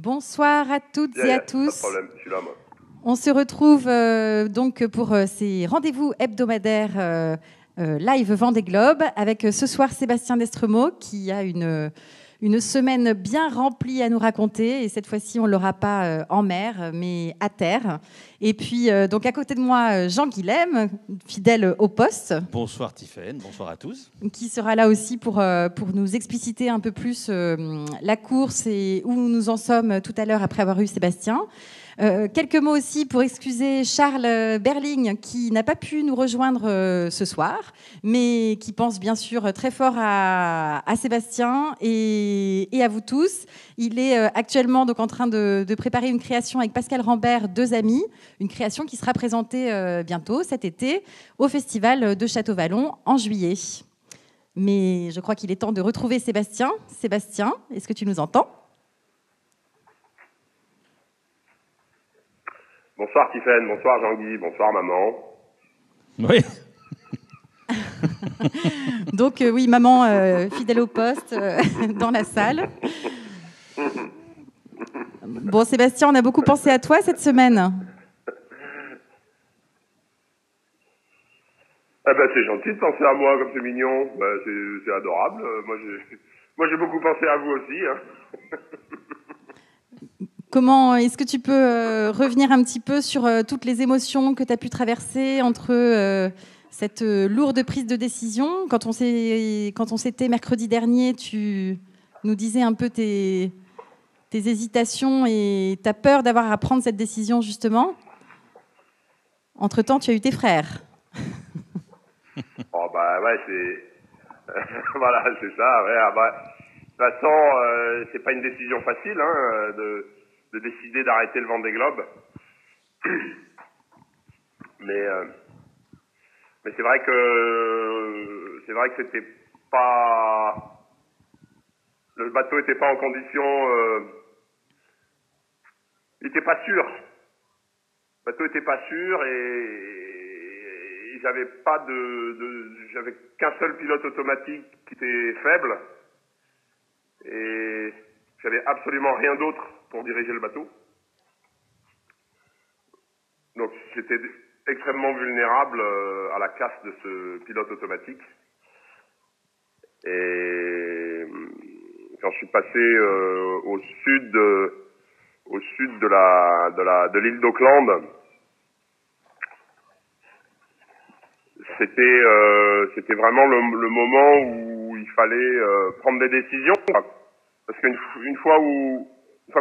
Bonsoir à toutes et à tous. Pas de problème, je suis là, moi. On se retrouve donc pour ces rendez-vous hebdomadaires live Vendée Globe avec ce soir Sébastien Destremaux qui a une semaine bien remplie à nous raconter, et cette fois-ci on ne l'aura pas en mer mais à terre. Et puis donc à côté de moi Jean Guilhem, fidèle au poste. Bonsoir Tiffaine, bonsoir à tous. Qui sera là aussi pour nous expliciter un peu plus la course et où nous en sommes tout à l'heure après avoir eu Sébastien. Quelques mots aussi pour excuser Charles Berling qui n'a pas pu nous rejoindre ce soir, mais qui pense bien sûr très fort à Sébastien et à vous tous. Il est actuellement donc en train de préparer une création avec Pascal Rambert, deux amis, une création qui sera présentée bientôt cet été au Festival de Château-Vallon en juillet. Mais je crois qu'il est temps de retrouver Sébastien. Sébastien, est-ce que tu nous entends ? Bonsoir Tiffaine, bonsoir Jean-Guy, bonsoir maman. Oui. Donc oui, maman fidèle au poste dans la salle. Bon Sébastien, on a beaucoup pensé à toi cette semaine. Ah ben c'est gentil de penser à moi comme c'est mignon, c'est adorable. Moi j'ai beaucoup pensé à vous aussi. Hein. Comment est-ce que tu peux revenir un petit peu sur toutes les émotions que tu as pu traverser entre cette lourde prise de décision ? Quand on s'était mercredi dernier, tu nous disais un peu tes hésitations et ta peur d'avoir à prendre cette décision justement. Entre-temps, tu as eu tes frères. Oh bah ouais, c'est voilà, c'est ça. Ouais, de toute façon, c'est pas une décision facile, hein, de décider d'arrêter le Vendée Globe. Mais c'est vrai que c'était pas, le bateau était pas en condition, il était pas sûr. Le bateau était pas sûr et j'avais pas j'avais qu'un seul pilote automatique qui était faible et j'avais absolument rien d'autre pour diriger le bateau. Donc j'étais extrêmement vulnérable à la casse de ce pilote automatique. Et quand je suis passé au sud de l'île d'Auckland, c'était vraiment le moment où il fallait prendre des décisions. Parce qu'une fois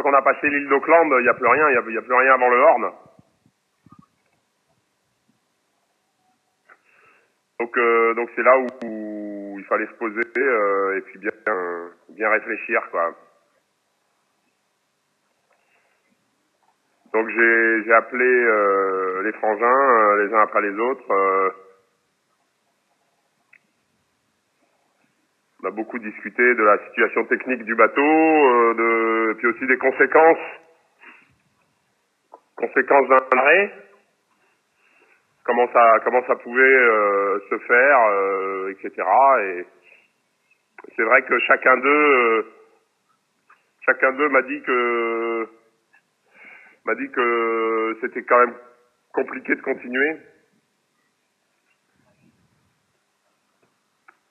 qu'on a passé l'île d'Auckland, il n'y a plus rien, il y a plus rien avant le Horn. Donc c'est là où il fallait se poser et puis bien réfléchir, quoi. Donc j'ai appelé les frangins les uns après les autres. On a beaucoup discuté de la situation technique du bateau, et puis aussi des conséquences d'un arrêt. Comment ça pouvait se faire, etc. Et c'est vrai que chacun d'eux m'a dit que c'était quand même compliqué de continuer.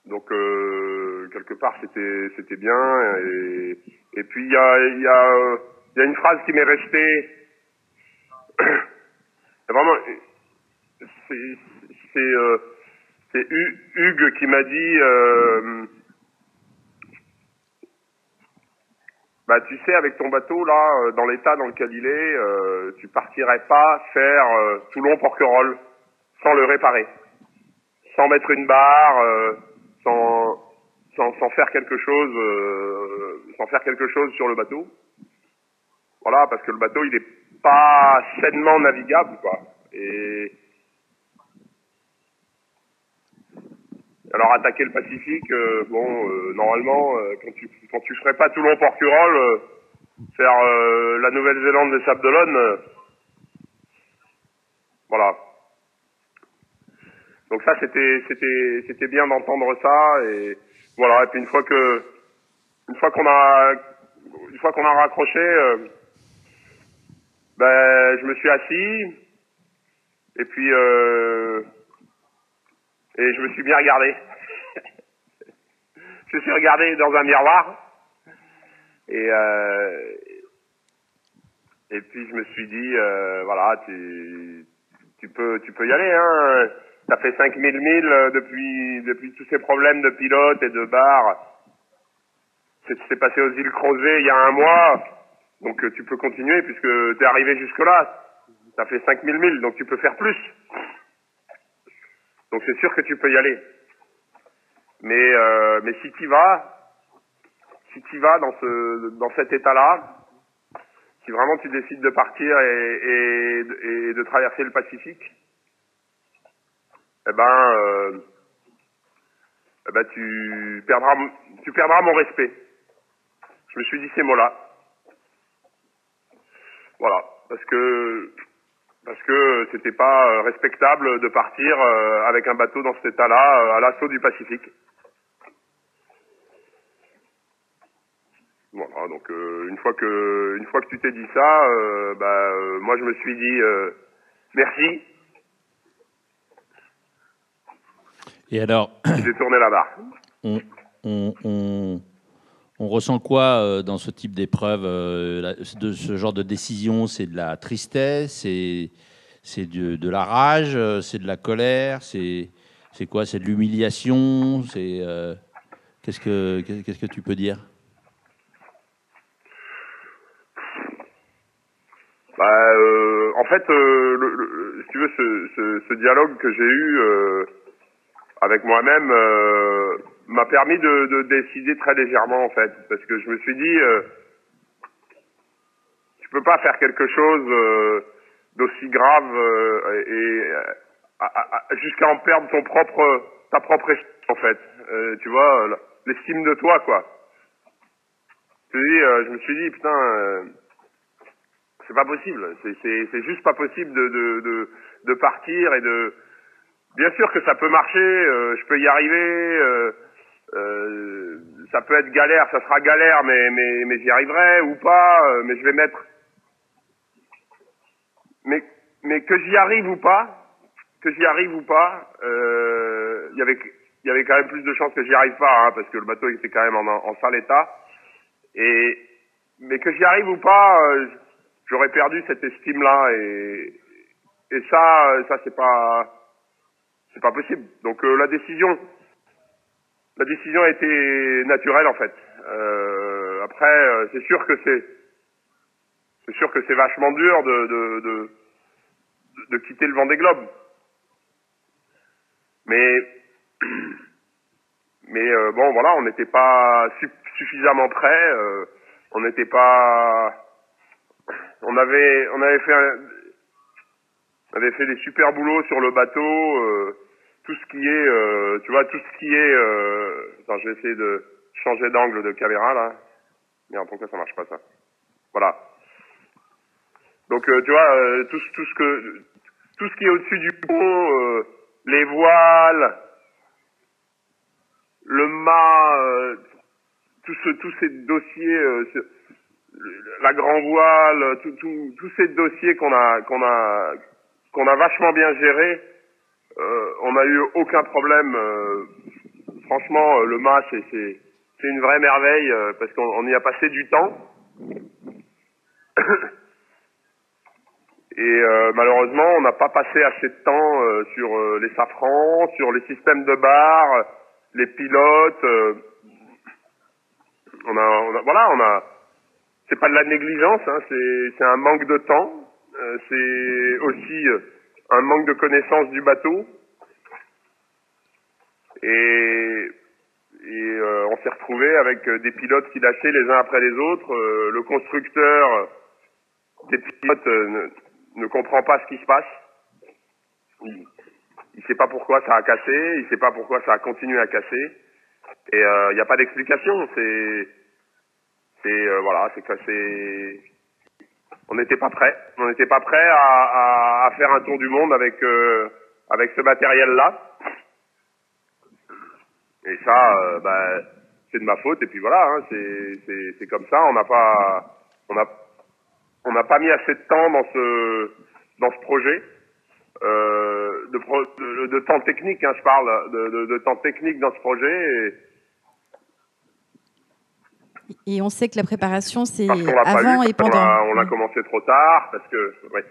Donc quelque part c'était bien et puis il y a une phrase qui m'est restée. Vraiment. C'est Hugues qui m'a dit bah tu sais, avec ton bateau là, dans l'état dans lequel il est, tu partirais pas faire Toulon-Porquerolles sans le réparer, sans mettre une barre, sans faire quelque chose sur le bateau. Voilà, parce que le bateau il est pas sainement navigable, quoi. Et alors attaquer le Pacifique, normalement, quand tu ferais pas Toulon-Porquerolles, faire la Nouvelle-Zélande des Sables d'Olonne, voilà. Donc ça c'était bien d'entendre ça et voilà. Et puis une fois qu'on a raccroché, Ben, je me suis assis, et puis et je me suis bien regardé. Je me suis regardé dans un miroir, et puis je me suis dit, voilà, tu peux y aller, hein. T'as fait 5000 milles depuis tous ces problèmes de pilote et de bar. C'est passé aux îles Crozet il y a un mois, donc tu peux continuer puisque t'es arrivé jusque-là. T'as fait 5000 milles, donc tu peux faire plus. Donc c'est sûr que tu peux y aller. Mais si t'y vas dans cet état-là, si vraiment tu décides de partir et de traverser le Pacifique, eh ben tu perdras mon respect. Je me suis dit ces mots-là. Voilà, parce que c'était pas respectable de partir avec un bateau dans cet état-là à l'assaut du Pacifique. Voilà, donc une fois que tu t'es dit ça, moi je me suis dit merci. Et alors, J'ai tourné la barre. on ressent quoi dans ce type d'épreuve, de ce genre de décision? C'est de la tristesse, c'est de la rage, c'est de la colère, c'est quoi? C'est de l'humiliation, qu'est-ce que tu peux dire? En fait, si tu veux, ce dialogue que j'ai eu avec moi-même m'a permis de décider très légèrement, en fait, parce que je me suis dit, tu peux pas faire quelque chose d'aussi grave jusqu'à en perdre ta propre estime, en fait. Tu vois, l'estime de toi, quoi. Je me suis dit, putain, c'est pas possible. C'est juste pas possible de partir et de. Bien sûr que ça peut marcher, je peux y arriver. Ça peut être galère, ça sera galère, mais j'y arriverai ou pas. Mais je vais mettre. Mais que j'y arrive ou pas, il y avait quand même plus de chances que j'y arrive pas, hein, parce que le bateau était quand même en sale état. Mais que j'y arrive ou pas, j'aurais perdu cette estime-là et ça c'est pas possible. Donc la décision a été naturelle en fait. Après c'est sûr que c'est vachement dur de quitter le Vendée Globe. Mais bon voilà, on n'était pas suffisamment prêts. On n'était pas. On avait fait des super boulots sur le bateau. Tout ce qui est, tu vois, tout ce qui est. Attends, je vais essayer de changer d'angle de caméra là. Merde, pourquoi ça marche pas ça? Voilà. Donc tu vois, tout ce qui est au-dessus du pont, les voiles, le mât, tous ces dossiers, la grand voile, tous ces dossiers qu'on a vachement bien gérés, on n'a eu aucun problème. Franchement, le mât c'est une vraie merveille parce qu'on y a passé du temps. Et malheureusement, on n'a pas passé assez de temps sur les safrans, sur les systèmes de bar, les pilotes. C'est pas de la négligence, hein, c'est un manque de temps. C'est aussi un manque de connaissance du bateau. Et on s'est retrouvé avec des pilotes qui lâchaient les uns après les autres. Le constructeur des pilotes ne comprend pas ce qui se passe. Il sait pas pourquoi ça a cassé, il sait pas pourquoi ça a continué à casser. Et il n'y a pas d'explication. On n'était pas prêts. On n'était pas prêts à faire un tour du monde avec ce matériel-là. Et ça, c'est de ma faute. Et puis voilà, hein, c'est comme ça. On n'a on n'a pas mis assez de temps dans ce projet, de temps technique, hein, je parle de temps technique dans ce projet. Et on sait que la préparation, c'est avant et pendant. On l'a commencé trop tard, parce que... Ouais.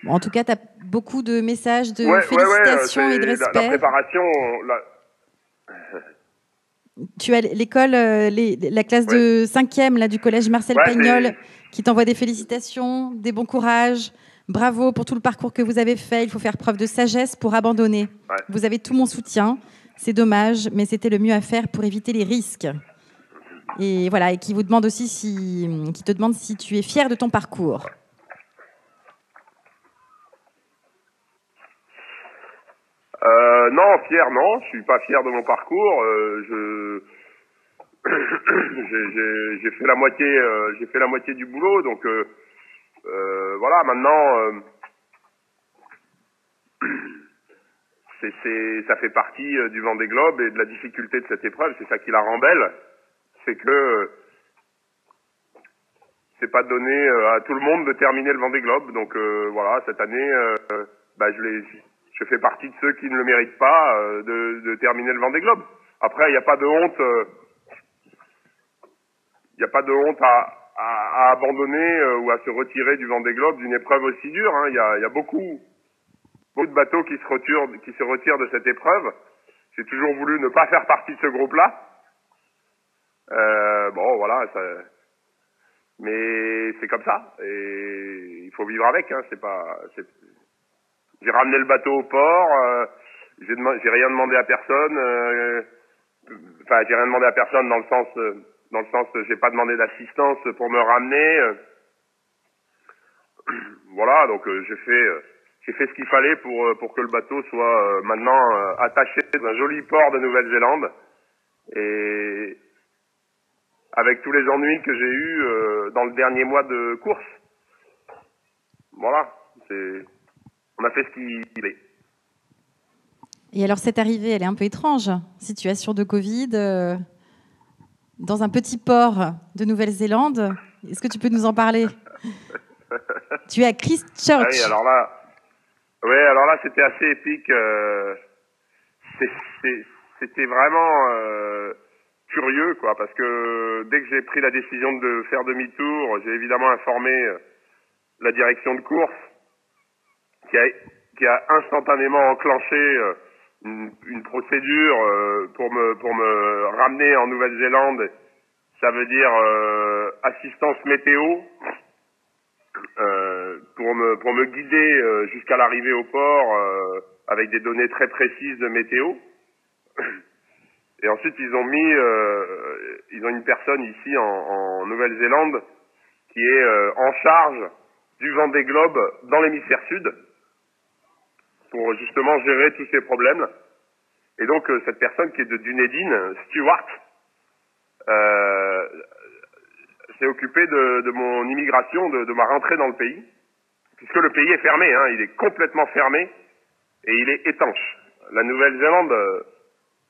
Bon, en tout cas, tu as beaucoup de messages de félicitations et de respect. La préparation... Tu as l'école, la classe de 5e là, du collège Marcel Pagnol qui t'envoie des félicitations, des bons courages. Bravo pour tout le parcours que vous avez fait. Il faut faire preuve de sagesse pour abandonner. Ouais. Vous avez tout mon soutien. C'est dommage, mais c'était le mieux à faire pour éviter les risques. Et voilà, et qui vous demande aussi qui te demande si tu es fier de ton parcours. Non, fier, non. Je suis pas fier de mon parcours. J'ai fait la moitié du boulot, donc voilà. Maintenant, ça fait partie du Vendée Globe et de la difficulté de cette épreuve. C'est ça qui la rend belle, c'est que c'est pas donné à tout le monde de terminer le Vendée Globe. Donc voilà, cette année, je fais partie de ceux qui ne le méritent pas de terminer le Vendée Globe. Après, il n'y a pas de honte. Il n'y a pas de honte à abandonner ou à se retirer du Vendée Globe d'une épreuve aussi dure. Hein. Il y a beaucoup de bateaux qui se retirent de cette épreuve. J'ai toujours voulu ne pas faire partie de ce groupe-là. Bon, voilà. Mais c'est comme ça. Et il faut vivre avec. Hein. J'ai ramené le bateau au port. J'ai rien demandé à personne. Enfin, j'ai rien demandé à personne dans le sens, j'ai pas demandé d'assistance pour me ramener. Voilà, donc j'ai fait ce qu'il fallait pour que le bateau soit maintenant attaché dans un joli port de Nouvelle-Zélande, et avec tous les ennuis que j'ai eus dans le dernier mois de course. Voilà, on a fait ce qu'il est. Et alors cette arrivée, elle est un peu étrange. Situation de Covid, dans un petit port de Nouvelle-Zélande. Est-ce que tu peux nous en parler? Tu es à Christchurch. Oui, alors là, c'était assez épique. C'était vraiment curieux, quoi, parce que dès que j'ai pris la décision de faire demi-tour, j'ai évidemment informé la direction de course, qui a instantanément enclenché une procédure pour me ramener en Nouvelle-Zélande. Ça veut dire assistance météo pour me guider jusqu'à l'arrivée au port avec des données très précises de météo. Et ensuite ils ont une personne ici en Nouvelle-Zélande qui est en charge du Vendée Globe dans l'hémisphère sud, pour justement gérer tous ces problèmes. Et donc cette personne qui est de Dunedin, Stuart, s'est occupée de mon immigration, de ma rentrée dans le pays, puisque le pays est fermé, hein, il est complètement fermé et il est étanche. La Nouvelle-Zélande,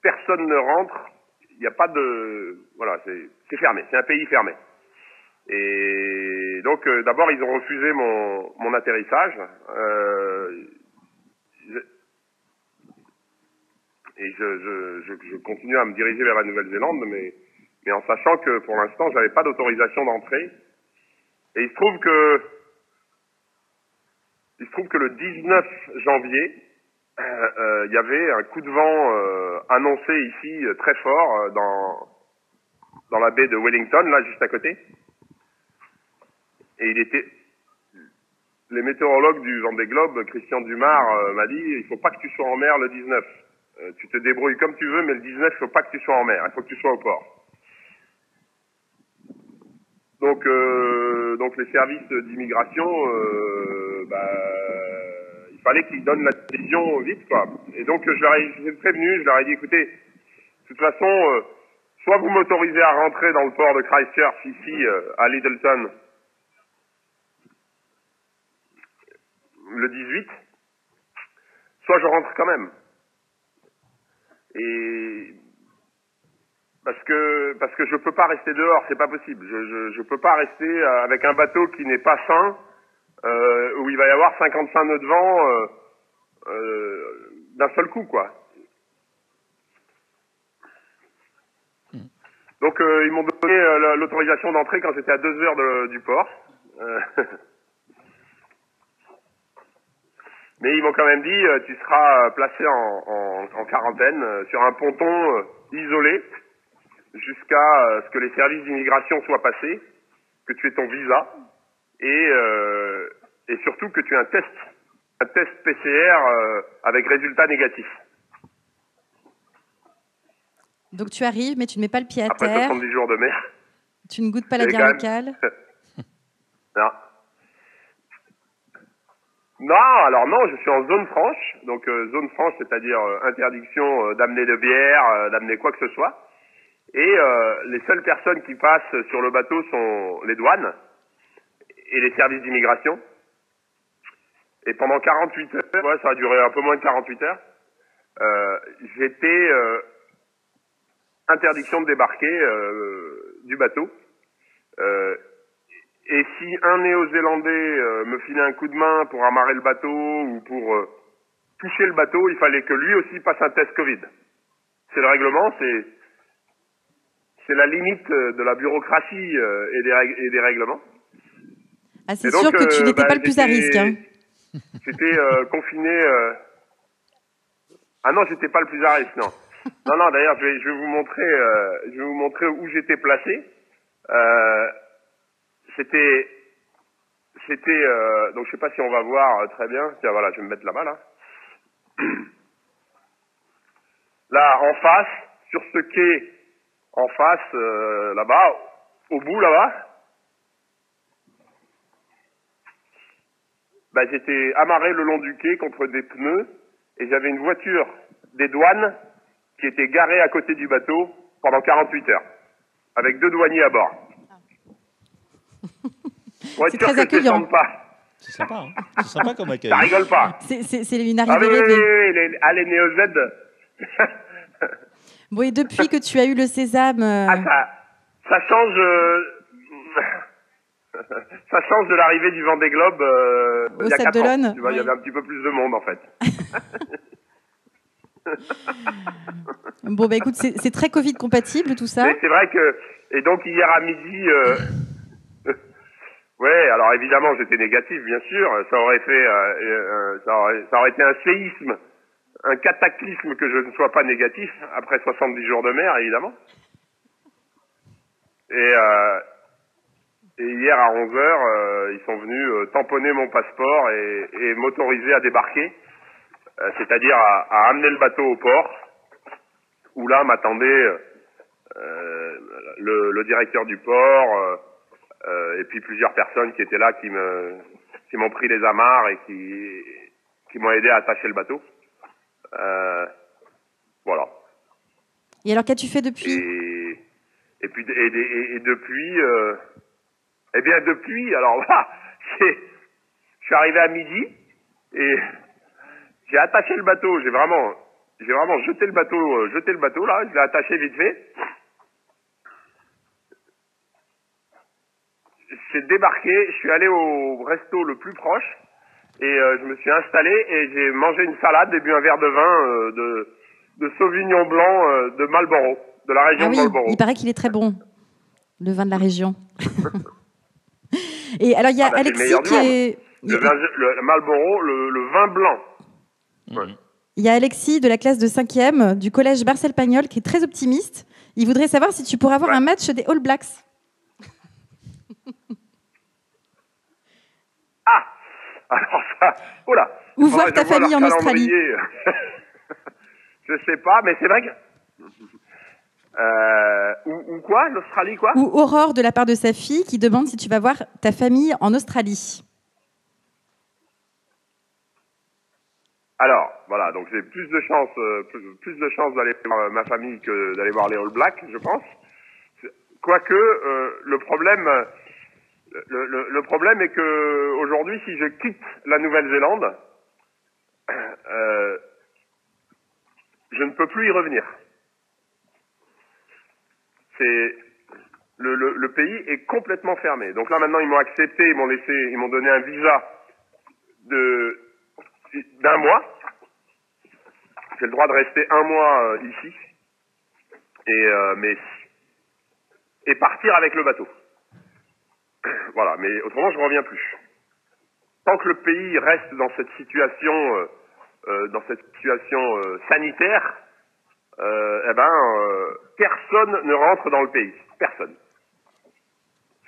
personne ne rentre, il n'y a pas de... Voilà, c'est fermé, c'est un pays fermé. Et donc d'abord ils ont refusé mon atterrissage. Et je continue à me diriger vers la Nouvelle-Zélande, mais en sachant que pour l'instant j'avais pas d'autorisation d'entrée. Et il se trouve que le 19 janvier, il y avait un coup de vent annoncé ici très fort dans la baie de Wellington, là juste à côté. Et les météorologues du Vendée Globe, Christian Dumar, m'a dit, il faut pas que tu sois en mer le 19. Tu te débrouilles comme tu veux, mais le 19, il faut pas que tu sois en mer, il faut que tu sois au port. Donc les services d'immigration, il fallait qu'ils donnent la décision vite, quoi. Et donc je les ai prévenus, je leur ai dit, écoutez, de toute façon, soit vous m'autorisez à rentrer dans le port de Christchurch, ici, à Lyttelton, le 18, soit je rentre quand même. Et parce que je peux pas rester dehors, c'est pas possible. Je peux pas rester avec un bateau qui n'est pas sain, où il va y avoir 55 nœuds de vent d'un seul coup, quoi. Donc ils m'ont donné l'autorisation d'entrée quand j'étais à 2 heures du port. Mais ils m'ont quand même dit tu seras placé en quarantaine sur un ponton isolé jusqu'à ce que les services d'immigration soient passés, que tu aies ton visa et surtout que tu aies un test PCR avec résultat négatif. Donc tu arrives, mais tu ne mets pas le pied à Après terre. 70 jours de mer. Tu ne goûtes pas la bière locale. Non. Non, alors non, je suis en zone franche. Donc zone franche, c'est-à-dire interdiction d'amener de bière, d'amener quoi que ce soit. Et les seules personnes qui passent sur le bateau sont les douanes et les services d'immigration. Et pendant 48 heures, ouais, ça a duré un peu moins de 48 heures, j'étais interdiction de débarquer du bateau. Et si un Néo-Zélandais me filait un coup de main pour amarrer le bateau ou pour toucher le bateau, il fallait que lui aussi passe un test Covid. C'est le règlement, c'est la limite de la bureaucratie et des règlements. Ah, c'est sûr que tu n'étais pas le plus à risque. Hein. J'étais confiné. Ah non, j'étais pas le plus à risque, non. Non, d'ailleurs, je vais vous montrer où j'étais placé. C'était donc je sais pas si on va voir très bien. Tiens, voilà, je vais me mettre là-bas, là. Là, en face, sur ce quai, en face, là-bas, au bout, là-bas, bah, j'étais amarré le long du quai contre des pneus et j'avais une voiture des douanes qui était garée à côté du bateau pendant 48 heures, avec 2 douaniers à bord. C'est très accueillant. C'est sympa, hein. C'est sympa comme accueil. Ça rigole pas. C'est une arrivée rêvée. Oui, les Néo-Z. Bon, et depuis que tu as eu le sésame... ça change... ça change de l'arrivée du Vendée Globe il y a 4 ans. Tu vois, il y avait un petit peu plus de monde, en fait. Bon, bah écoute, c'est très Covid compatible, tout ça. Mais c'est vrai que... Et donc, hier à midi... ouais, alors évidemment, j'étais négatif, bien sûr. Ça aurait fait... ça aurait été un séisme, un cataclysme que je ne sois pas négatif, après 70 jours de mer, évidemment. Et hier à 11h, ils sont venus tamponner mon passeport et m'autoriser à débarquer, c'est-à-dire à amener le bateau au port, où là m'attendait le directeur du port et puis plusieurs personnes qui étaient là, qui m'ont pris les amarres et qui m'ont aidé à attacher le bateau. Voilà. Et alors, qu'as-tu fait depuis ? Et depuis, eh bien depuis, alors là, je suis arrivé à midi et j'ai attaché le bateau. J'ai vraiment jeté le bateau là, je l'ai attaché vite fait. J'ai débarqué, je suis allé au resto le plus proche et je me suis installé et j'ai mangé une salade et bu un verre de vin de Sauvignon blanc de Marlborough, de la région de Marlborough. Il paraît qu'il est très bon, le vin de la région. Et alors, il y a Alexis qui est... Le Marlborough, le vin blanc. Ouais. Il y a Alexis de la classe de 5e du collège Marcel Pagnol qui est très optimiste. Il voudrait savoir si tu pourrais avoir un match des All Blacks. Ah, alors ça... Oh là. Ou voir ta famille en Australie. Je sais pas, mais c'est vrai que... ou quoi, l'Australie, quoi? Ou Aurore de la part de sa fille qui demande si tu vas voir ta famille en Australie. Alors, voilà, donc j'ai plus de chance d'aller voir ma famille que d'aller voir les All Blacks, je pense. Quoique, le problème est que aujourd'hui, si je quitte la Nouvelle-Zélande, je ne peux plus y revenir. c'est le pays est complètement fermé. Donc là maintenant ils m'ont accepté, ils m'ont donné un visa d'un mois. J'ai le droit de rester un mois ici et partir avec le bateau. Voilà, mais autrement je reviens plus. Tant que le pays reste dans cette situation sanitaire, personne ne rentre dans le pays, personne.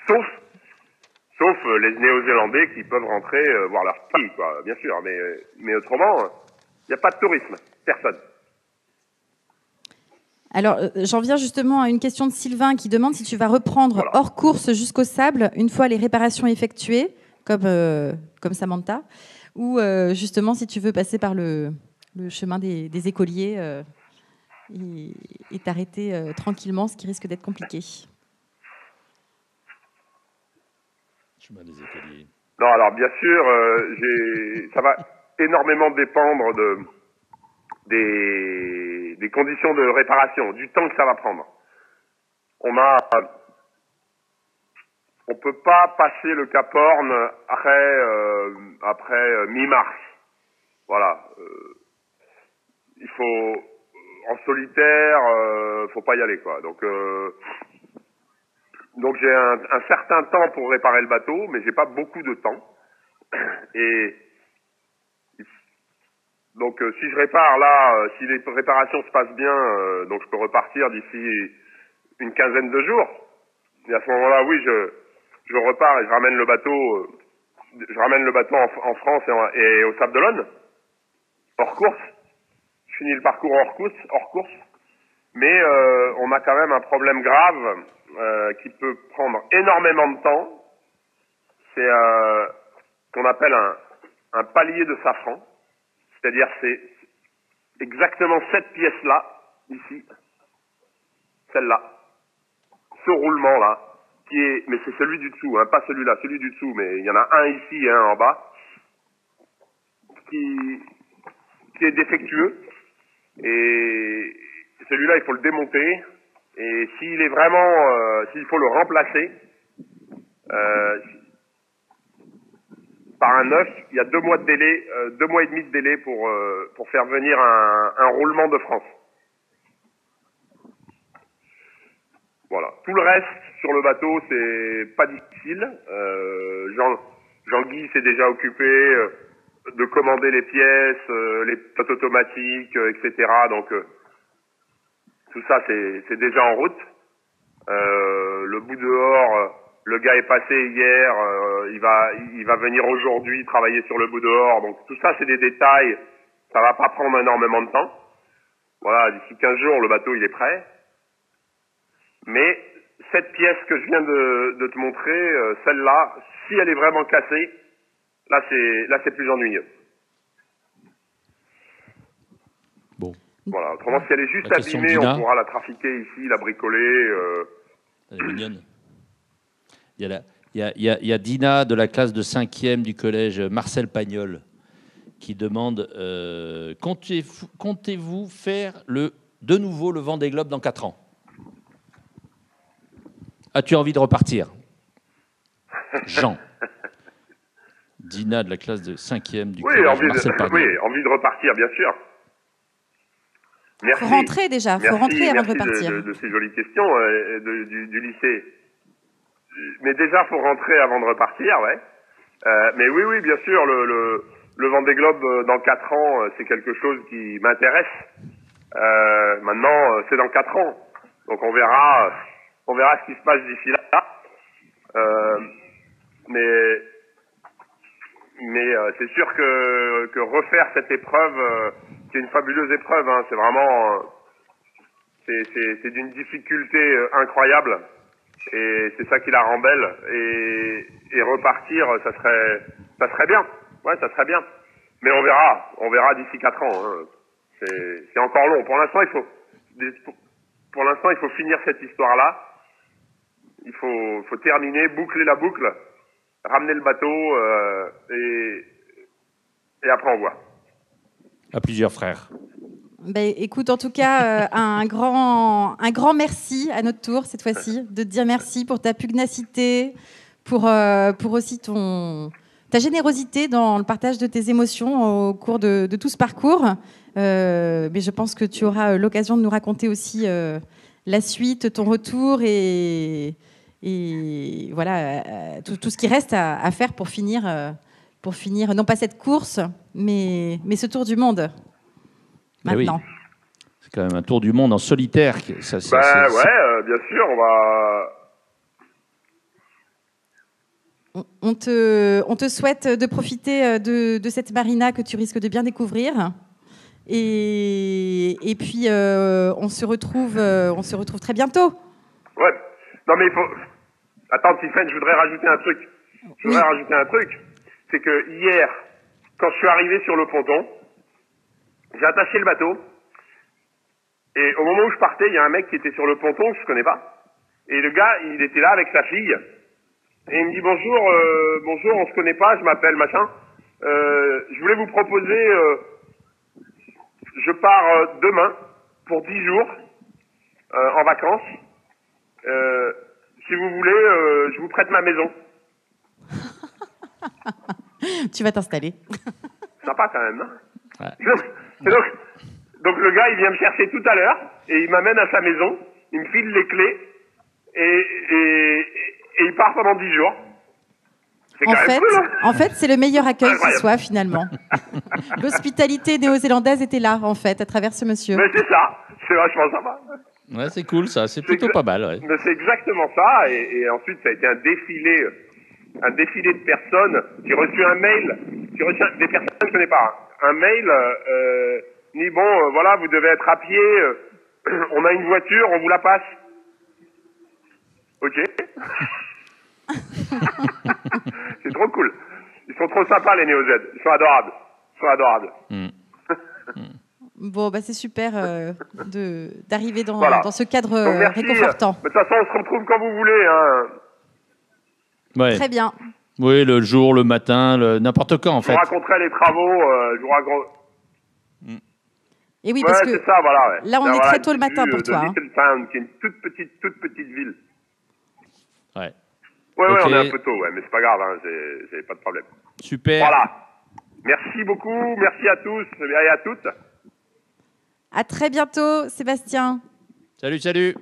Sauf les Néo-Zélandais qui peuvent rentrer voir leur pays, quoi, bien sûr, mais autrement, il n'y a pas de tourisme, personne. Alors, j'en viens justement à une question de Sylvain qui demande si tu vas reprendre hors course jusqu'au sable une fois les réparations effectuées, comme Samantha, ou justement si tu veux passer par le chemin des écoliers et t'arrêter tranquillement, ce qui risque d'être compliqué. Chemin des écoliers. Non, alors bien sûr, ça va énormément dépendre des conditions de réparation, du temps que ça va prendre. On peut pas passer le Cap Horn après mi-mars. Voilà. Il faut en solitaire, faut pas y aller, quoi. Donc j'ai un certain temps pour réparer le bateau, mais j'ai pas beaucoup de temps. Et donc si je répare là, si les réparations se passent bien, donc je peux repartir d'ici une quinzaine de jours. Et à ce moment-là, oui, je repars et je ramène le bateau en France et au Sable d'Olonne, hors course. Je finis le parcours hors course. Mais on a quand même un problème grave qui peut prendre énormément de temps. C'est qu'on appelle un palier de safran. C'est-à-dire c'est exactement cette pièce-là, ici, celle-là, ce roulement-là, mais c'est celui du dessous, hein, pas celui-là, celui du dessous, mais il y en a un ici et un en bas, qui est défectueux, et celui-là, il faut le démonter, et s'il faut le remplacer, par un neuf, il y a 2 mois de délai, 2 mois et demi de délai pour faire venir un roulement de France. Voilà. Tout le reste sur le bateau, c'est pas difficile. Jean-Guy s'est déjà occupé de commander les pièces, les pilotes automatiques, etc. Donc tout ça, c'est déjà en route. Le bout dehors, le gars est passé hier, il va venir aujourd'hui travailler sur le bout dehors. Donc tout ça, c'est des détails. Ça va pas prendre énormément de temps. Voilà, d'ici 15 jours, le bateau, il est prêt. Mais cette pièce que je viens de te montrer, celle-là, si elle est vraiment cassée, là c'est plus ennuyeux. Bon. Voilà. Autrement, si elle est juste abîmée, on pourra la trafiquer ici, la bricoler. Elle est mignonne. Il y a Dina de la classe de 5e du collège Marcel Pagnol qui demande comptez-vous faire de nouveau le Vendée Globe dans 4 ans? As-tu envie de repartir? Jean. Dina de la classe de 5e du collège Marcel Pagnol. Oui, envie de repartir, bien sûr. Merci. Faut rentrer déjà, faut rentrer avant de repartir. De ces jolies questions du lycée. Mais déjà, faut rentrer avant de repartir, ouais. Mais oui, bien sûr, le Vendée Globe dans 4 ans, c'est quelque chose qui m'intéresse. Maintenant, c'est dans 4 ans, donc on verra ce qui se passe d'ici là. Mais c'est sûr que refaire cette épreuve, c'est une fabuleuse épreuve. Hein, c'est vraiment, c'est d'une difficulté incroyable. Et c'est ça qui la rend belle. Et repartir, ça serait bien. Ouais, ça serait bien. Mais on verra d'ici 4 ans. Hein. C'est encore long. Pour l'instant, il faut finir cette histoire-là. Il faut terminer, boucler la boucle, ramener le bateau, et après on voit. À plusieurs frères. Ben, écoute, en tout cas, un grand merci à notre tour cette fois-ci, de te dire merci pour ta pugnacité, pour aussi ta générosité dans le partage de tes émotions au cours de tout ce parcours. Mais je pense que tu auras l'occasion de nous raconter aussi la suite, ton retour et voilà tout ce qui reste à faire pour finir, non pas cette course, mais ce tour du monde. Maintenant. Oui. C'est quand même un tour du monde en solitaire. Ouais, bien sûr, on va. On te souhaite de profiter de cette marina que tu risques de bien découvrir. Et puis, on se retrouve très bientôt. Ouais. Non, mais il faut... Attends, Tiffaine, je voudrais rajouter un truc. C'est que hier, quand je suis arrivé sur le ponton, j'ai attaché le bateau. Et au moment où je partais, il y a un mec qui était sur le ponton que je connais pas. Et le gars, il était là avec sa fille. Et il me dit bonjour, on se connaît pas, je m'appelle machin. Je voulais vous proposer, je pars demain pour 10 jours en vacances. Si vous voulez, je vous prête ma maison. Tu vas t'installer. Sympa quand même, non? Ouais. Donc le gars, il vient me chercher tout à l'heure et il m'amène à sa maison. Il me file les clés et il part pendant 10 jours. C'est quand même cool, hein. En fait, c'est le meilleur accueil qui soit finalement. L'hospitalité néo-zélandaise était là, en fait, à travers ce monsieur. Mais c'est ça, c'est vachement sympa. Ouais, c'est cool ça, c'est plutôt pas mal. Ouais. Mais c'est exactement ça. Et ensuite, ça a été un défilé de personnes. J'ai reçu un mail, des personnes que je connais pas, hein. Un mail, ni bon, voilà, vous devez être à pied, on a une voiture, on vous la passe. Ok. C'est trop cool. Ils sont trop sympas, les Néo-Z. Ils sont adorables. Bon, bah c'est super d'arriver dans ce cadre Donc, merci. réconfortant. De toute façon, on se retrouve quand vous voulez, hein. Ouais. Très bien. Oui, le jour, le matin, n'importe quand en fait. Je vous raconterai les travaux, Et oui, parce que c'est ça, voilà, ouais. là, on est très tôt le matin pour toi. Little Town, qui est une toute petite ville. Ouais. Ouais, Okay. on est un peu tôt, ouais, mais c'est pas grave, hein, j'ai pas de problème. Super. Voilà. Merci beaucoup, merci à tous et à toutes. À très bientôt, Sébastien. Salut.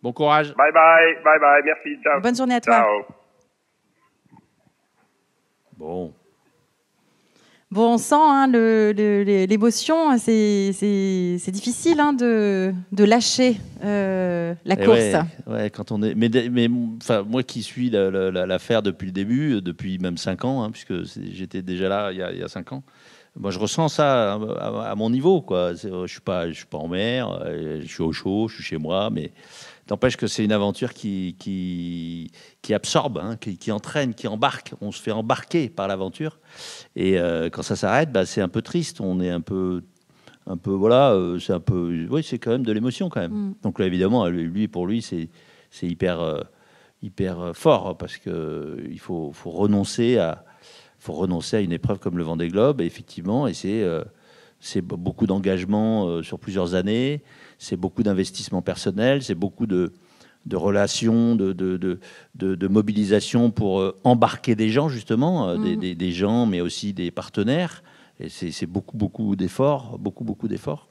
Bon courage. Bye, merci, ciao. Bonne journée à toi. Ciao. Bon, on sent hein, l'émotion, c'est difficile hein, de lâcher la course. Ouais, quand on est. Mais enfin, moi qui suis l'affaire depuis le début, depuis même 5 ans, hein, puisque j'étais déjà là il y a 5 ans. Moi, je ressens ça à mon niveau, quoi. Je suis pas en mer, je suis au chaud, je suis chez moi, mais n'empêche que c'est une aventure qui absorbe, hein, qui entraîne, qui embarque. On se fait embarquer par l'aventure. Et quand ça s'arrête, bah, c'est un peu triste. On est un peu voilà, c'est un peu, oui, c'est quand même de l'émotion quand même. Donc là, évidemment, pour lui, c'est hyper fort parce que il faut renoncer à une épreuve comme le Vendée Globe, effectivement, et c'est beaucoup d'engagement sur plusieurs années, c'est beaucoup d'investissement personnel, c'est beaucoup de relations, de mobilisation pour embarquer des gens, justement, des gens, mais aussi des partenaires. Et c'est beaucoup d'efforts, beaucoup d'efforts,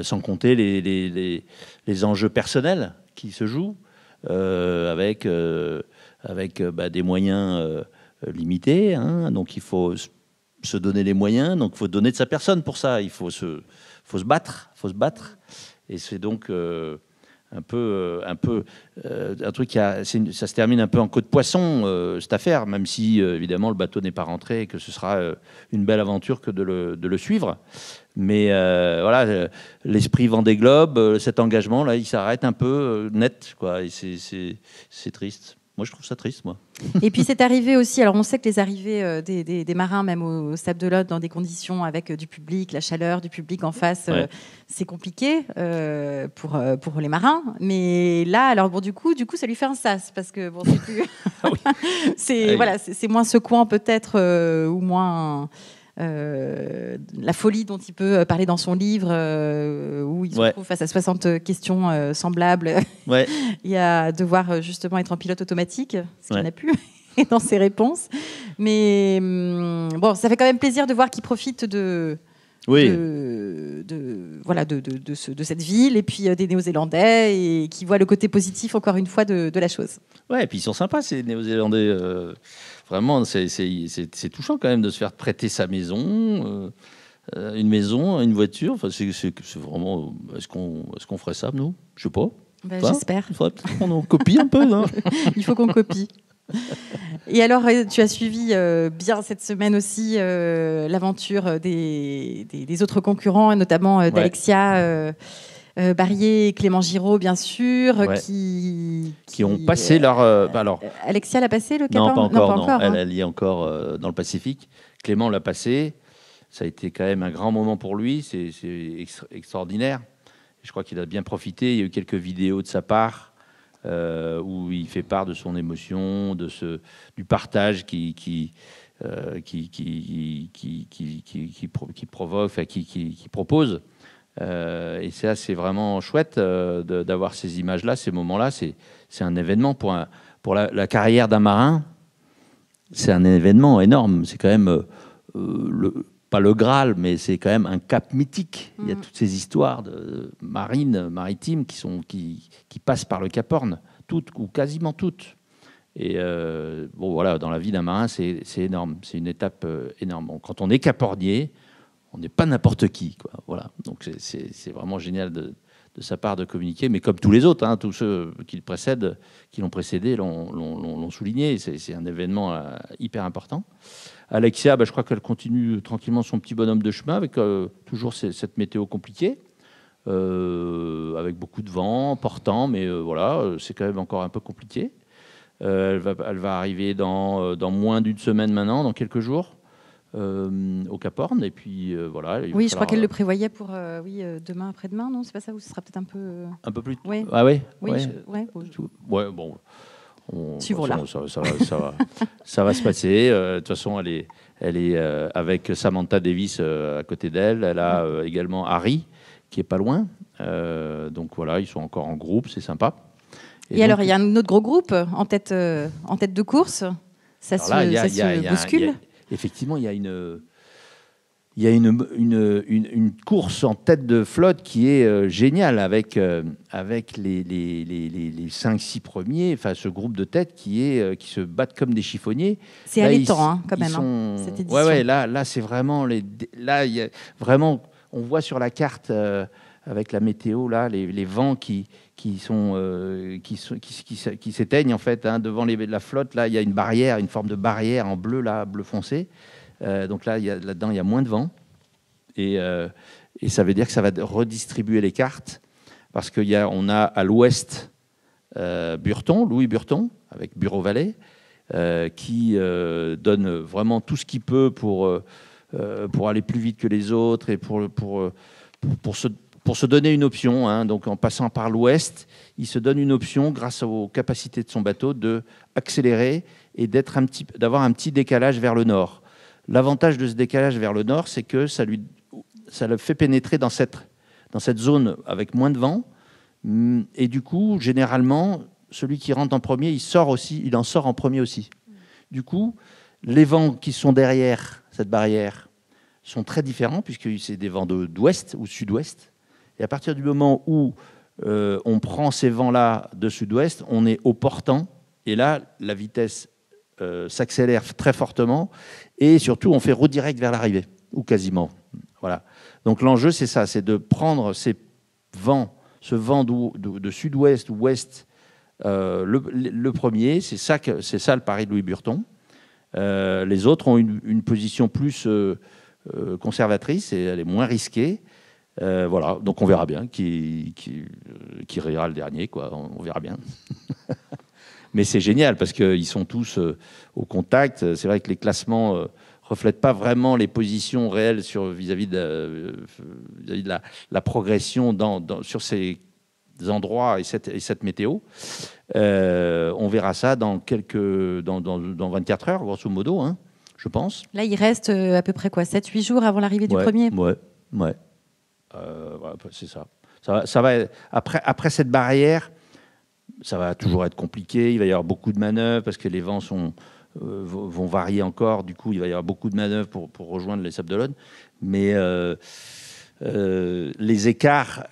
sans compter les enjeux personnels qui se jouent avec des moyens limité, hein, donc il faut se donner les moyens, donc il faut donner de sa personne pour ça, il faut se battre, et c'est donc un truc ça se termine un peu en queue de poisson cette affaire, même si évidemment le bateau n'est pas rentré et que ce sera une belle aventure que de le suivre, mais voilà, l'esprit Vendée Globe, cet engagement là, il s'arrête un peu net, quoi, et c'est triste. Moi, je trouve ça triste, moi. Et puis, c'est arrivé aussi... Alors, on sait que les arrivées des marins, même au Sable d'Olonne, dans des conditions avec du public, la chaleur du public en face, c'est compliqué pour les marins. Mais là, alors, bon, du coup, ça lui fait un sas, parce que, bon, c'est plus... c'est moins secouant, peut-être, ou moins la folie dont il peut parler dans son livre, où il se retrouve face à 60 questions semblables. Ouais. Il a devoir justement être en pilote automatique, ce qu'il n'a plus dans ses réponses. Mais bon, ça fait quand même plaisir de voir qu'il profite de cette ville et puis des Néo-Zélandais et qui voit le côté positif encore une fois de la chose. Ouais, et puis ils sont sympas ces Néo-Zélandais. Vraiment, c'est touchant quand même de se faire prêter sa maison, une maison, une voiture. Enfin, c'est vraiment. Est-ce qu'on ferait ça nous? Je sais pas. J'espère. Il faudrait peut-être qu'on en copie un peu. Non il faut qu'on copie. Et alors, tu as suivi bien cette semaine aussi l'aventure des autres concurrents, notamment d'Alexia Barrier et Clément Giraud, bien sûr, qui ont passé leur... alors, Alexia l'a passé, le Cap Horn? Non, pas encore. Hein. Elle y est encore dans le Pacifique. Clément l'a passé. Ça a été quand même un grand moment pour lui. C'est extraordinaire. Je crois qu'il a bien profité. Il y a eu quelques vidéos de sa part où il fait part de son émotion, du partage qui provoque, enfin, qui propose. Et ça, c'est vraiment chouette d'avoir ces images-là, ces moments-là. C'est un événement pour la carrière d'un marin. C'est un événement énorme. C'est quand même pas le Graal, mais c'est quand même un cap mythique. Il y a toutes ces histoires maritimes qui passent par le Cap Horn, toutes ou quasiment toutes. Et bon, voilà, dans la vie d'un marin, c'est énorme. C'est une étape énorme. Bon, quand on est capornier, on n'est pas n'importe qui, quoi. Voilà. Donc c'est vraiment génial de sa part de communiquer, mais comme tous les autres, hein, tous ceux qui l'ont précédé l'ont souligné. C'est un événement hyper important. Alexia, je crois qu'elle continue tranquillement son petit bonhomme de chemin avec toujours cette météo compliquée, avec beaucoup de vent, portant, mais voilà, c'est quand même encore un peu compliqué. Elle va arriver dans moins d'une semaine maintenant, dans quelques jours, au Cap Horn. Et puis voilà. Oui, je crois qu'elle le prévoyait pour demain, après-demain, non? C'est pas ça? Ou ce sera peut-être un peu... Un peu plus... Oui. Ah oui. Oui, ouais, bon... Ça va se passer. De toute façon, elle est avec Samantha Davis à côté d'elle. Elle a également Harry, qui est pas loin. Donc voilà, ils sont encore en groupe, c'est sympa. Et donc, alors, il y a un autre gros groupe en tête de course. Ça se bouscule. Effectivement, il y a une course en tête de flotte qui est géniale avec les 5-6 premiers, enfin ce groupe de tête qui se battent comme des chiffonniers. C'est alléchant quand même, cette édition. Ouais, là c'est vraiment là il y a vraiment, on voit sur la carte avec la météo là les vents qui s'éteignent en fait, hein, devant la flotte. Là il y a une barrière, une forme de barrière en bleu là, bleu foncé. Donc là-dedans, il y a moins de vent. Et ça veut dire que ça va redistribuer les cartes. Parce qu'on a à l'ouest Louis Burton, avec Bureau-Vallée, qui donne vraiment tout ce qu'il peut pour aller plus vite que les autres et pour se donner une option. Hein. Donc en passant par l'ouest, il se donne une option, grâce aux capacités de son bateau, d'accélérer et d'avoir un petit décalage vers le nord. L'avantage de ce décalage vers le nord, c'est que ça le fait pénétrer dans cette zone avec moins de vent. Et du coup, généralement, celui qui rentre en premier, il en sort en premier aussi. Du coup, les vents qui sont derrière cette barrière sont très différents, puisque c'est des vents d'ouest ou sud-ouest. Et à partir du moment où on prend ces vents-là de sud-ouest, on est au portant. Et là, la vitesse s'accélère très fortement. Et surtout, on fait route directe vers l'arrivée, ou quasiment. Voilà. Donc l'enjeu, c'est ça, c'est de prendre ce vent de sud-ouest ou ouest, le premier. C'est ça le pari de Louis Burton. Les autres ont une position plus conservatrice et elle est moins risquée. Voilà. Donc on verra bien qui rira le dernier, quoi. On verra bien. Mais c'est génial parce qu'ils sont tous au contact. C'est vrai que les classements reflètent pas vraiment les positions réelles vis-à-vis de la progression sur ces endroits et cette météo. On verra ça dans 24 heures, grosso modo. Hein. je pense. Là, il reste à peu près quoi, 7-8 jours avant l'arrivée du premier. Ouais. Voilà, c'est ça. Ça va après cette barrière, ça va toujours être compliqué. Il va y avoir beaucoup de manœuvres parce que les vents vont varier encore. Du coup, il va y avoir beaucoup de manœuvres pour rejoindre les Sables d'Olonne. Mais les écarts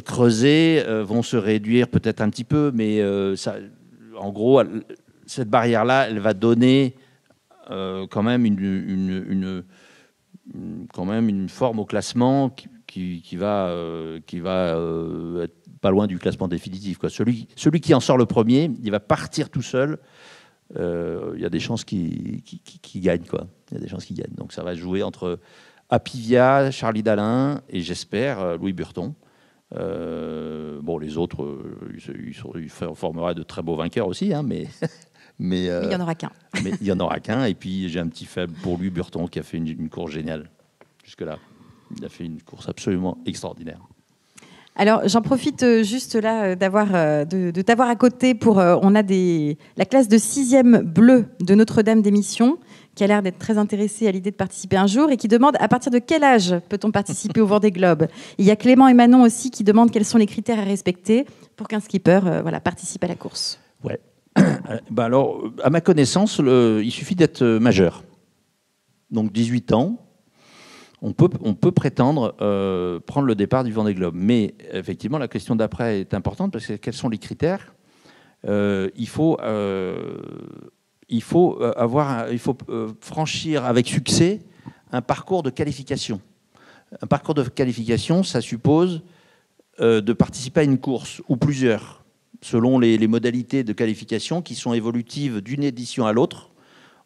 creusés vont se réduire peut-être un petit peu. Mais en gros, cette barrière-là, elle va donner quand même une forme au classement qui va être pas loin du classement définitif, quoi. Celui qui en sort le premier, il va partir tout seul. Il y a des chances qu'il gagne, quoi. Il y a des chances qu'il gagne. Donc ça va jouer entre Apivia, Charlie Dalin et j'espère Louis Burton. Les autres, ils formeraient de très beaux vainqueurs aussi, hein, mais il n'y en aura qu'un. Mais il y en aura qu'un. Et puis j'ai un petit faible pour Louis Burton qui a fait une course géniale jusque-là. Il a fait une course absolument extraordinaire. Alors, j'en profite juste là de t'avoir à côté pour... on a la classe de 6e bleu de Notre-Dame des Missions qui a l'air d'être très intéressée à l'idée de participer un jour et qui demande à partir de quel âge peut-on participer au Vendée Globe. Il y a Clément et Manon aussi qui demandent quels sont les critères à respecter pour qu'un skipper participe à la course. Ouais. Alors, à ma connaissance, il suffit d'être majeur. Donc 18 ans. On peut prétendre prendre le départ du Vendée Globe. Mais effectivement, la question d'après est importante parce que quels sont les critères ? Il faut franchir avec succès un parcours de qualification. Un parcours de qualification, ça suppose de participer à une course ou plusieurs, selon les modalités de qualification qui sont évolutives d'une édition à l'autre.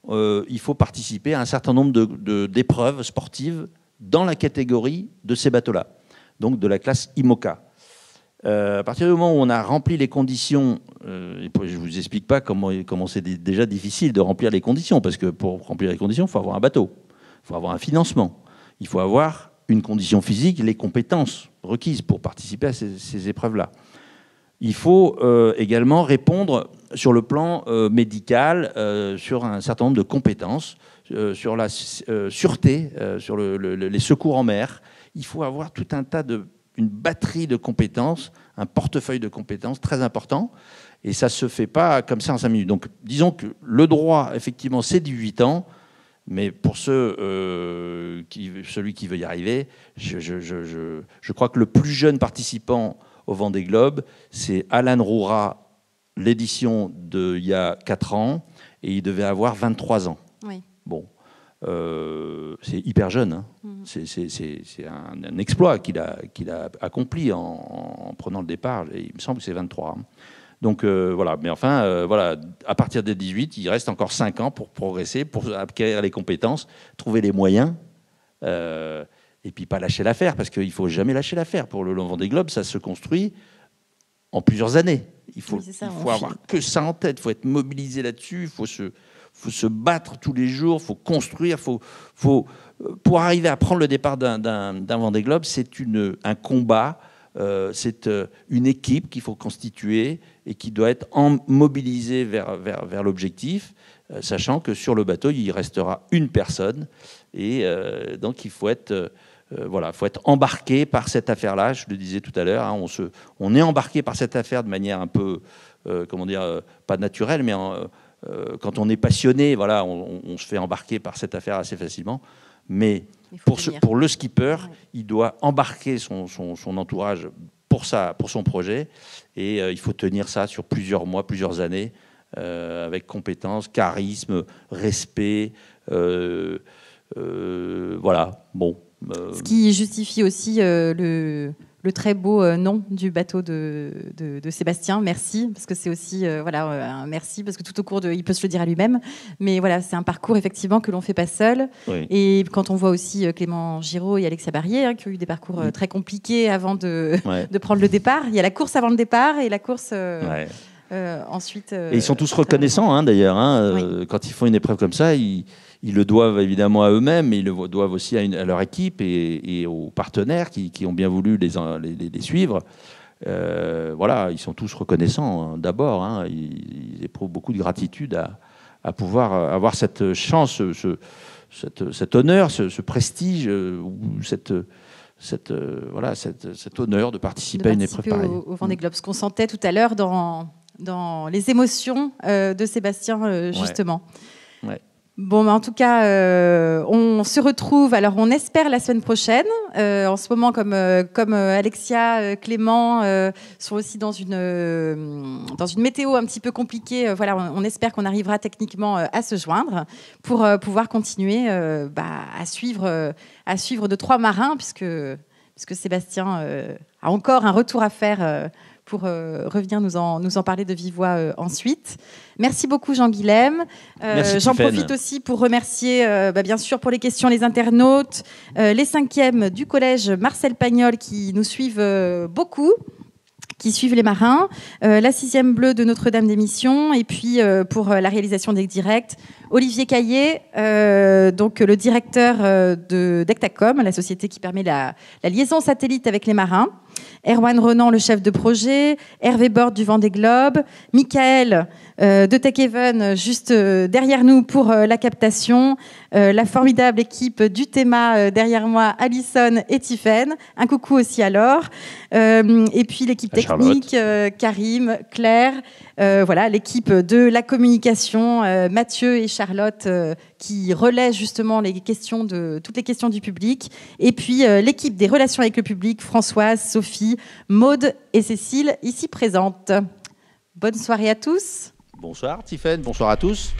Il faut participer à un certain nombre d'épreuves sportives dans la catégorie de ces bateaux-là, donc de la classe IMOCA. À partir du moment où on a rempli les conditions, je ne vous explique pas comment c'est déjà difficile de remplir les conditions, parce que pour remplir les conditions, il faut avoir un bateau, il faut avoir un financement, il faut avoir une condition physique, les compétences requises pour participer à ces épreuves-là. Il faut également répondre sur le plan médical, sur un certain nombre de compétences, sur la sûreté, sur les secours en mer. Il faut avoir tout un tas une batterie de compétences, un portefeuille de compétences très important. Et ça ne se fait pas comme ça en 5 minutes. Donc, disons que le droit, effectivement, c'est 18 ans. Mais pour celui qui veut y arriver, je crois que le plus jeune participant au Vendée Globe, c'est Alan Roura, l'édition d'il y a 4 ans, et il devait avoir 23 ans. Oui. Bon, c'est hyper jeune. Hein. C'est un exploit qu'il a accompli en prenant le départ. Il me semble que c'est 23. Hein. Donc voilà, mais enfin, à partir des 18, il reste encore 5 ans pour progresser, pour acquérir les compétences, trouver les moyens. Et puis pas lâcher l'affaire, parce qu'il ne faut jamais lâcher l'affaire. Pour le Vendée Globe, ça se construit en plusieurs années. Il faut avoir que ça en tête, il faut être mobilisé là-dessus, il faut se battre tous les jours, il faut construire, pour arriver à prendre le départ d'un Vendée Globe, c'est un combat, c'est une équipe qu'il faut constituer et qui doit être mobilisée vers l'objectif, sachant que sur le bateau, il restera une personne, et donc il faut être... faut être embarqué par cette affaire-là. Je le disais tout à l'heure, hein, on est embarqué par cette affaire de manière un peu, pas naturelle, mais quand on est passionné, voilà, on se fait embarquer par cette affaire assez facilement. Mais pour le skipper, il doit embarquer son entourage pour son projet, et il faut tenir ça sur plusieurs mois, plusieurs années, avec compétence, charisme, respect. Voilà, bon. Ce qui justifie aussi le très beau nom du bateau de Sébastien. Merci, parce que c'est aussi un merci, parce que tout au cours il peut se le dire à lui-même. Mais voilà, c'est un parcours effectivement que l'on fait pas seul. Oui. Et quand on voit aussi Clément Giraud et Alexia Barrier, qui ont eu des parcours très compliqués avant de prendre le départ. Il y a la course avant le départ et la course ensuite. Et ils sont tous reconnaissants, hein, d'ailleurs. Hein, quand ils font une épreuve comme ça, ils le doivent évidemment à eux-mêmes, mais ils le doivent aussi à leur équipe et aux partenaires qui ont bien voulu les suivre. Ils sont tous reconnaissants, hein, d'abord. Hein, ils éprouvent beaucoup de gratitude à pouvoir avoir cette chance, cet honneur, ce prestige, ou cet honneur de participer à une épreuve pareille. Au Vendée Globe, ce qu'on sentait tout à l'heure dans les émotions de Sébastien, justement. Ouais. Bon, en tout cas, on se retrouve. Alors, on espère la semaine prochaine. En ce moment, comme Alexia, Clément sont aussi dans une météo un petit peu compliquée. Voilà, on espère qu'on arrivera techniquement à se joindre pour pouvoir continuer à suivre nos 3 marins, puisque Sébastien a encore un retour à faire. Pour revenir nous en parler de vive voix ensuite. Merci beaucoup Jean-Guilhem. J'en profite aussi pour remercier, bien sûr, pour les questions, les internautes, les 5e du collège Marcel Pagnol qui nous suivent beaucoup, qui suivent les marins, la 6e bleue de Notre-Dame des Missions, et puis pour la réalisation des directs, Olivier Caillé, donc le directeur d'Ectacom, la société qui permet la liaison satellite avec les marins, Erwan Renan, le chef de projet, Hervé Borde du Vendée Globe, Michael de Tech Even, juste derrière nous pour la captation, la formidable équipe du Théma derrière moi, Alison et Tiffaine. Un coucou aussi à Laure. Et puis l'équipe technique, Karim, Claire, l'équipe de la communication, Mathieu et Charlotte, qui relaient justement toutes les questions du public. Et puis l'équipe des relations avec le public, Françoise, Sophie, Maude et Cécile, ici présentes. Bonne soirée à tous. Bonsoir Tiffaine, bonsoir à tous.